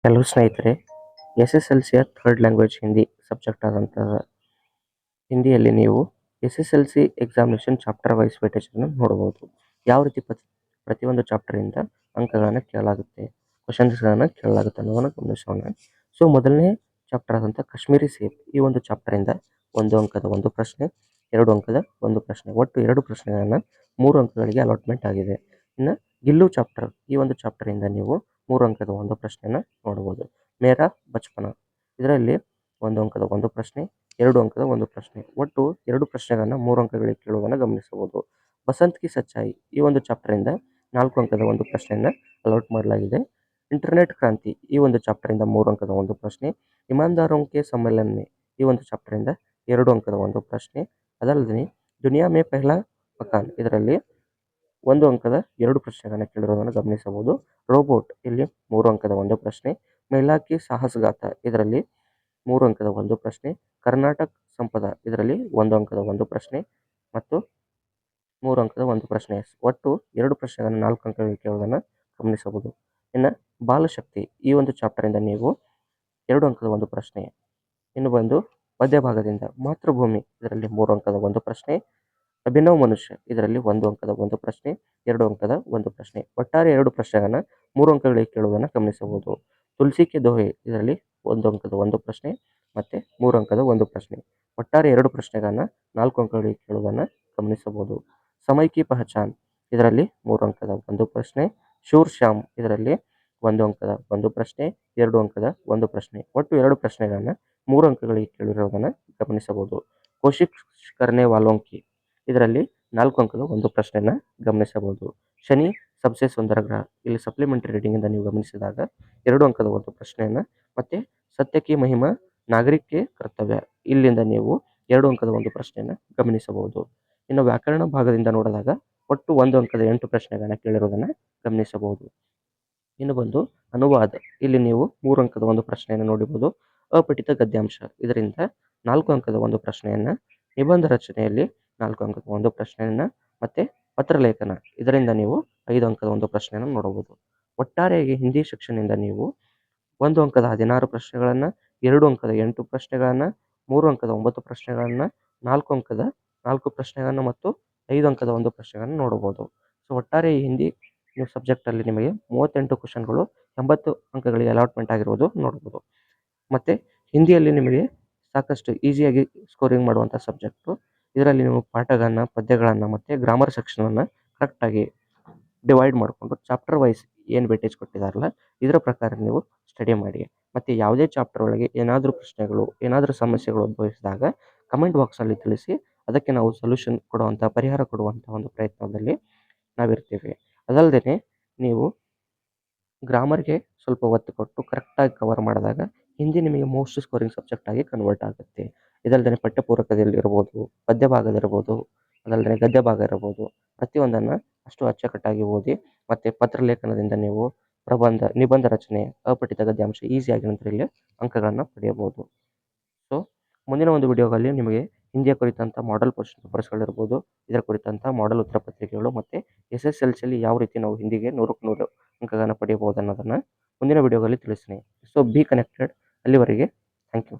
Hello ಸ್ನೇಹಿತರೆ, ಎಸ್.ಎಸ್.ಎಲ್.ಸಿಯ third language Hindi subject ಆದಂತಹ ಹಿಂದಿಯಲ್ಲಿ ನೀವು ಎಸ್.ಎಸ್.ಎಲ್.ಸಿ ಎಕ್ಸಾಮಿನೇಷನ್ ಚಾಪ್ಟರ್ ವೈಸ್ ವೇಟೇಜನ್ನು ನೋಡಬಹುದು. ಯಾವ ರೀತಿ ಪ್ರತಿಯೊಂದು ಚಾಪ್ಟರಿಂದ ಅಂಕಗಳನ್ನು ಕೇಳಲಾಗುತ್ತೆ, ಕ್ವಶನ್ಸ್ಗಳನ್ನು ಕೇಳಲಾಗುತ್ತೆ ಅನ್ನೋದನ್ನು ಗಮನಿಸೋಣ. ಸೊ ಮೊದಲನೇ ಚಾಪ್ಟರ್ ಆದಂಥ ಕಾಶ್ಮೀರಿ ಸೇಬ್, ಈ ಒಂದು ಚಾಪ್ಟರಿಂದ 1 ಅಂಕದ ಒಂದು ಪ್ರಶ್ನೆ, 2 ಅಂಕದ ಒಂದು ಪ್ರಶ್ನೆ, ಒಟ್ಟು 2 ಪ್ರಶ್ನೆಗಳನ್ನು 3 ಅಂಕಗಳಿಗೆ ಅಲಾಟ್ಮೆಂಟ್ ಆಗಿದೆ. ಇನ್ನು ಗಿಲ್ಲು ಚಾಪ್ಟರ್, ಈ ಒಂದು ಚಾಪ್ಟರಿಂದ ನೀವು 3 ಅಂಕದ ಒಂದು ಪ್ರಶ್ನೆನ ನೋಡಬಹುದು. ಮೇರಾ ಬಚ್ಪನ, ಇದರಲ್ಲಿ 1 ಅಂಕದ ಒಂದು ಪ್ರಶ್ನೆ, 2 ಅಂಕದ ಒಂದು ಪ್ರಶ್ನೆ, ಒಟ್ಟು 2 ಪ್ರಶ್ನೆಗಳನ್ನು 3 ಅಂಕಗಳಿಗೆ ಕೇಳುವುದನ್ನು ಗಮನಿಸಬಹುದು. ಬಸಂತ್ ಕಿ ಸಚ್ಚಾಯಿ, ಈ ಒಂದು ಚಾಪ್ಟರಿಂದ 4 ಅಂಕದ ಒಂದು ಪ್ರಶ್ನೆಯನ್ನು ಅಲಾಟ್ ಮಾಡಲಾಗಿದೆ. ಇಂಟರ್ನೆಟ್ ಕ್ರಾಂತಿ, ಈ ಒಂದು ಚಾಪ್ಟರಿಂದ 3 ಅಂಕದ ಒಂದು ಪ್ರಶ್ನೆ. ಇಮಾನ್ದಾರೋಂ ಕೆ ಸಮ್ಮೇಳನ್ ಮೇ, ಈ ಒಂದು ಚಾಪ್ಟರಿಂದ 2 ಅಂಕದ ಒಂದು ಪ್ರಶ್ನೆ. ಅದಲ್ಲದೆ ದುನಿಯಾ ಮೇ ಪೆಹ್ಲಾ ಮಕಾನ್, ಇದರಲ್ಲಿ 1 ಅಂಕದ 2 ಪ್ರಶ್ನೆಗಳನ್ನು ಕೇಳಿರುವುದನ್ನು ಗಮನಿಸಬಹುದು. ರೋಬೋಟ್, ಇಲ್ಲಿ 3 ಅಂಕದ ಒಂದು ಪ್ರಶ್ನೆ. ಮಹಿಳಾ ಕಿ ಸಾಹಸಗಾಥ, ಇದರಲ್ಲಿ 3 ಅಂಕದ ಒಂದು ಪ್ರಶ್ನೆ. ಕರ್ನಾಟಕ ಸಂಪದ, ಇದರಲ್ಲಿ 1 ಅಂಕದ ಒಂದು ಪ್ರಶ್ನೆ ಮತ್ತು 3 ಅಂಕದ ಒಂದು ಪ್ರಶ್ನೆ. ಒಟ್ಟು 2 ಪ್ರಶ್ನೆಗಳನ್ನು 4 ಅಂಕಗಳಿಗೆ ಕೇಳುವುದನ್ನು ಗಮನಿಸಬಹುದು. ಇನ್ನು ಬಾಲಶಕ್ತಿ, ಈ ಒಂದು ಚಾಪ್ಟರಿಂದ ನೀವು 2 ಅಂಕದ ಒಂದು ಪ್ರಶ್ನೆ. ಇನ್ನು ಬಂದು ಮಧ್ಯಭಾಗದಿಂದ ಮಾತೃಭೂಮಿ, ಇದರಲ್ಲಿ 3 ಅಂಕದ ಒಂದು ಪ್ರಶ್ನೆ. ಅಭಿನವ್ ಮನುಷ್ಯ, ಇದರಲ್ಲಿ 1 ಅಂಕದ ಒಂದು ಪ್ರಶ್ನೆ, 2 ಅಂಕದ ಒಂದು ಪ್ರಶ್ನೆ. ಒಟ್ಟಾರೆ 2 ಪ್ರಶ್ನೆಗಳನ್ನು 3 ಅಂಕಗಳಿಗೆ ಕೇಳುವುದನ್ನು ಗಮನಿಸಬಹುದು. ತುಳಸಿ ಕೆ ದೋಹೆ, ಇದರಲ್ಲಿ 1 ಅಂಕದ ಒಂದು ಪ್ರಶ್ನೆ ಮತ್ತು 3 ಅಂಕದ ಒಂದು ಪ್ರಶ್ನೆ. ಒಟ್ಟಾರೆ 2 ಪ್ರಶ್ನೆಗಳನ್ನು 4 ಅಂಕಗಳಿಗೆ ಕೇಳುವುದನ್ನು ಗಮನಿಸಬಹುದು. ಸಮಯ್ ಕಿ ಪಹಚಾನ್, ಇದರಲ್ಲಿ 3 ಅಂಕದ ಒಂದು ಪ್ರಶ್ನೆ. ಶೂರ್ ಶ್ಯಾಮ್, ಇದರಲ್ಲಿ 1 ಅಂಕದ ಒಂದು ಪ್ರಶ್ನೆ, 2 ಅಂಕದ ಒಂದು ಪ್ರಶ್ನೆ. ಒಟ್ಟು 2 ಪ್ರಶ್ನೆಗಳನ್ನು 3 ಅಂಕಗಳಿಗೆ ಕೇಳಿರುವುದನ್ನು ಗಮನಿಸಬಹುದು. ಕೋಶಿಶ್ ಕರ್ನೆ ವಾಲೋಂ ಕಿ, ಇದರಲ್ಲಿ 4 ಅಂಕದ ಒಂದು ಪ್ರಶ್ನೆಯನ್ನು ಗಮನಿಸಬಹುದು. ಶನಿ ಸಬ್ಸೆ ಸುಂದರ ಗ್ರಹ, ಇಲ್ಲಿ ಸಪ್ಲಿಮೆಂಟರಿ ರೀಡಿಂಗಿಂದ ನೀವು ಗಮನಿಸಿದಾಗ 2 ಅಂಕದ ಒಂದು ಪ್ರಶ್ನೆಯನ್ನು ಮತ್ತು ಸತ್ಯ ಕಿ ಮಹಿಮಾ ನಾಗರಿಕ ಕೆ ಕರ್ತವ್ಯ, ಇಲ್ಲಿಂದ ನೀವು 2 ಅಂಕದ ಒಂದು ಪ್ರಶ್ನೆಯನ್ನು ಗಮನಿಸಬಹುದು. ಇನ್ನು ವ್ಯಾಕರಣ ಭಾಗದಿಂದ ನೋಡಿದಾಗ ಒಟ್ಟು 1 ಅಂಕದ 8 ಪ್ರಶ್ನೆಗಳನ್ನು ಕೇಳಿರುವುದನ್ನು ಗಮನಿಸಬಹುದು. ಇನ್ನು ಬಂದು ಅನುವಾದ, ಇಲ್ಲಿ ನೀವು 3 ಅಂಕದ ಒಂದು ಪ್ರಶ್ನೆಯನ್ನು ನೋಡಬಹುದು. ಅಪಠಿತ ಗದ್ಯಾಂಶ, ಇದರಿಂದ 4 ಅಂಕದ ಒಂದು ಪ್ರಶ್ನೆಯನ್ನು. ನಿಬಂಧ ರಚನೆಯಲ್ಲಿ 4 ಅಂಕದ ಒಂದು ಪ್ರಶ್ನೆಯನ್ನು ಮತ್ತು ಪತ್ರಲೇಖನ, ಇದರಿಂದ ನೀವು 5 ಅಂಕದ ಒಂದು ಪ್ರಶ್ನೆಯನ್ನು ನೋಡಬಹುದು. ಒಟ್ಟಾರೆಯಾಗಿ ಹಿಂದಿ ಸೆಕ್ಷನ್ನಿಂದ ನೀವು 1 ಅಂಕದ 16 ಪ್ರಶ್ನೆಗಳನ್ನು, 2 ಅಂಕದ 8 ಪ್ರಶ್ನೆಗಳನ್ನು, 3 ಅಂಕದ 9 ಪ್ರಶ್ನೆಗಳನ್ನು, 4 ಅಂಕದ 4 ಪ್ರಶ್ನೆಗಳನ್ನು ಮತ್ತು 5 ಅಂಕದ ಒಂದು ಪ್ರಶ್ನೆಗಳನ್ನು ನೋಡಬಹುದು. ಸೊ ಒಟ್ಟಾರೆ ಈ ಹಿಂದಿ ನೀವು ಸಬ್ಜೆಕ್ಟಲ್ಲಿ ನಿಮಗೆ 38 ಕ್ವಶನ್ಗಳು 80 ಅಂಕಗಳಿಗೆ ಅಲಾಟ್ಮೆಂಟ್ ಆಗಿರುವುದು ನೋಡ್ಬೋದು. ಮತ್ತು ಹಿಂದಿಯಲ್ಲಿ ನಿಮಗೆ ಸಾಕಷ್ಟು ಈಸಿಯಾಗಿ ಸ್ಕೋರಿಂಗ್ ಮಾಡುವಂಥ ಸಬ್ಜೆಕ್ಟು. ಇದರಲ್ಲಿ ನೀವು ಪಾಠಗಳನ್ನು, ಪದ್ಯಗಳನ್ನು ಮತ್ತು ಗ್ರಾಮರ್ ಸೆಕ್ಷನನ್ನು ಕರೆಕ್ಟಾಗಿ ಡಿವೈಡ್ ಮಾಡಿಕೊಂಡು ಚಾಪ್ಟರ್ ವೈಸ್ ಏನು ವೇಟೇಜ್ ಕೊಟ್ಟಿದ್ದಾರಲ್ಲ ಇದರ ಪ್ರಕಾರ ನೀವು ಸ್ಟಡಿ ಮಾಡಿ. ಮತ್ತು ಯಾವುದೇ ಚಾಪ್ಟರ್ ಒಳಗೆ ಏನಾದರೂ ಪ್ರಶ್ನೆಗಳು, ಏನಾದರೂ ಸಮಸ್ಯೆಗಳು ಉದ್ಭವಿಸಿದಾಗ ಕಮೆಂಟ್ ಬಾಕ್ಸಲ್ಲಿ ತಿಳಿಸಿ, ಅದಕ್ಕೆ ನಾವು ಸೊಲ್ಯೂಷನ್ ಕೊಡುವಂಥ, ಪರಿಹಾರ ಕೊಡುವಂಥ ಒಂದು ಪ್ರಯತ್ನದಲ್ಲಿ ನಾವಿರ್ತೀವಿ. ಅದಲ್ಲದೆ ನೀವು ಗ್ರಾಮರ್ಗೆ ಸ್ವಲ್ಪ ಒತ್ತು ಕೊಟ್ಟು ಕರೆಕ್ಟಾಗಿ ಕವರ್ ಮಾಡಿದಾಗ ಹಿಂದಿ ನಿಮಗೆ ಮೋಸ್ಟ್ ಸ್ಕೋರಿಂಗ್ ಸಬ್ಜೆಕ್ಟ್ ಆಗಿ ಕನ್ವರ್ಟ್ ಆಗುತ್ತೆ. ಇದಲ್ಲದೆ ಪಠ್ಯಪೂರಕದಲ್ಲಿರ್ಬೋದು, ಪದ್ಯ ಭಾಗದಿರ್ಬೋದು, ಅದಲ್ಲದೆ ಗದ್ಯ ಭಾಗ ಇರ್ಬೋದು, ಪ್ರತಿಯೊಂದನ್ನು ಅಷ್ಟು ಅಚ್ಚುಕಟ್ಟಾಗಿ ಓದಿ ಮತ್ತು ಪತ್ರಲೇಖನದಿಂದ ನೀವು ಪ್ರಬಂಧ, ನಿಬಂಧ ರಚನೆ, ಅಪಠಿತ ಗದ್ಯಾಂಶ ಈಸಿಯಾಗಿ ನಂತರ ಇಲ್ಲಿ ಅಂಕಗಳನ್ನು ಪಡೆಯಬಹುದು. ಸೊ ಮುಂದಿನ ಒಂದು ವಿಡಿಯೋದಲ್ಲಿ ನಿಮಗೆ ಹಿಂದಿಯ ಕುರಿತಂಥ ಮಾಡೆಲ್ ಕ್ವಶ್ಚನ್ ಪೇಪರ್ಸ್ಗಳಿರ್ಬೋದು, ಇದರ ಕುರಿತಂಥ ಮಾಡೆಲ್ ಉತ್ತರ ಪತ್ರಿಕೆಗಳು ಮತ್ತು ಎಸ್.ಎಸ್.ಎಲ್.ಸಿಯಲ್ಲಿ ಯಾವ ರೀತಿ ನಾವು ಹಿಂದಿಗೆ 100ಕ್ಕೆ 100 ಅಂಕಗಳನ್ನು ಪಡೆಯಬಹುದು ಅನ್ನೋದನ್ನು ಮುಂದಿನ ವಿಡಿಯೋದಲ್ಲಿ ತಿಳಿಸ್ತೀನಿ. So be connected. ಅಲ್ಲಿವರೆಗೆ ಥ್ಯಾಂಕ್ ಯು.